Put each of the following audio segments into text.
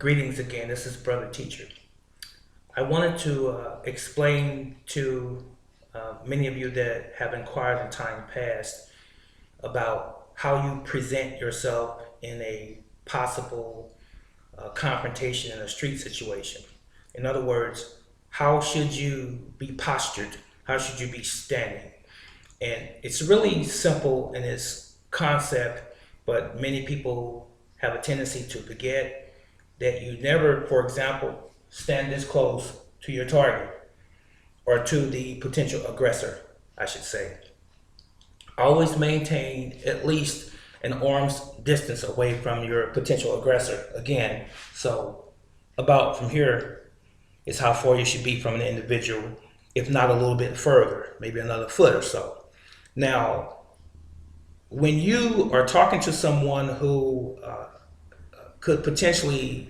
Greetings again, this is Brother Teacher. I wanted to explain to many of you that have inquired in time past about how you present yourself in a possible confrontation in a street situation. In other words, how should you be postured? How should you be standing? And it's really simple in its concept, but many people have a tendency to forget that you never, for example, stand this close to your target or to the potential aggressor, I should say. Always maintain at least an arm's distance away from your potential aggressor. Again, so about from here is how far you should be from an individual, if not a little bit further, maybe another foot or so. Now, when you are talking to someone who could potentially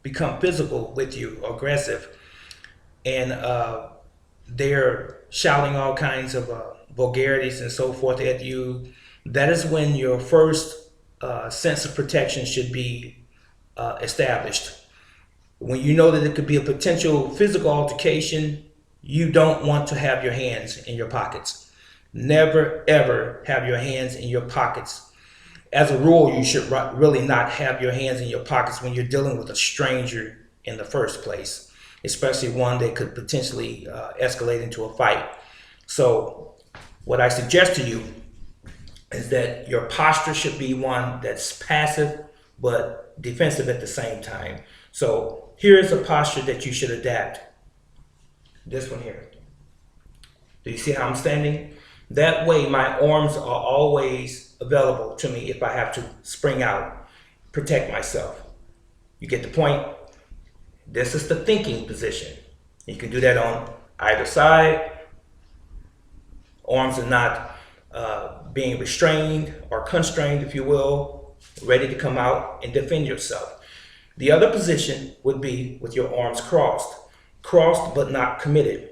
become physical with you, aggressive, and they're shouting all kinds of vulgarities and so forth at you, that is when your first sense of protection should be established. When you know that it could be a potential physical altercation, you don't want to have your hands in your pockets. Never, ever have your hands in your pockets. As a rule, you should really not have your hands in your pockets when you're dealing with a stranger in the first place, especially one that could potentially escalate into a fight. So what I suggest to you is that your posture should be one that's passive but defensive at the same time. So here is a posture that you should adapt. This one here. Do you see how I'm standing? That way my arms are always available to me if I have to spring out, protect myself. You get the point? This is the thinking position. You can do that on either side. Arms are not being restrained or constrained, if you will, ready to come out and defend yourself. The other position would be with your arms crossed. Crossed but not committed.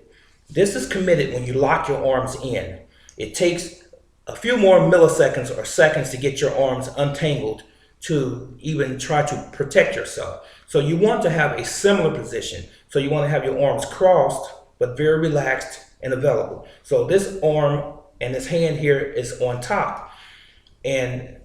This is committed when you lock your arms in. It takes a few more milliseconds or seconds to get your arms untangled to even try to protect yourself. So you want to have a similar position. So you want to have your arms crossed, but very relaxed and available. So this arm and this hand here is on top. And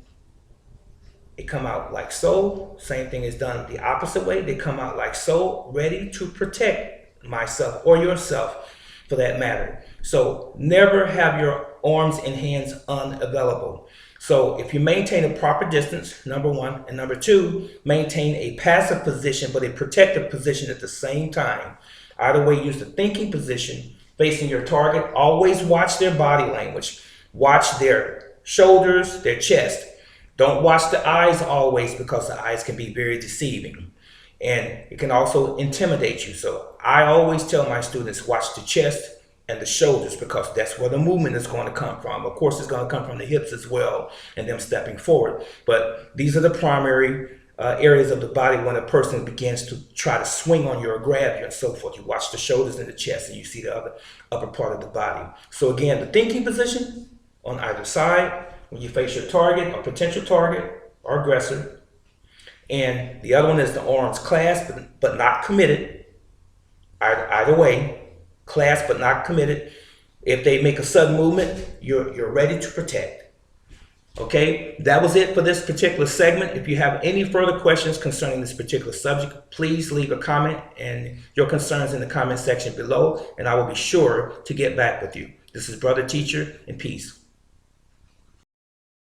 it come out like so. Same thing is done the opposite way. They come out like so, ready to protect myself or yourself for that matter. So never have your arms and hands unavailable. So if you maintain a proper distance, number one, and number two, maintain a passive position but a protective position at the same time. Either way, use the thinking position facing your target. Always watch their body language. Watch their shoulders, their chest. Don't watch the eyes always, because the eyes can be very deceiving and it can also intimidate you. So I always tell my students, watch the chest and the shoulders, because that's where the movement is going to come from. Of course, it's going to come from the hips as well and them stepping forward. But these are the primary areas of the body when a person begins to try to swing on you or grab you and so forth. You watch the shoulders and the chest and you see the other upper part of the body. So again, the thinking position on either side when you face your target or potential target or aggressor. And the other one is the arms clasped but not committed. Either way. Clasped but not committed. If they make a sudden movement, you're ready to protect. Okay, that was it for this particular segment. If you have any further questions concerning this particular subject, please leave a comment and your concerns in the comment section below, and I will be sure to get back with you. This is Brother Teacher, and peace.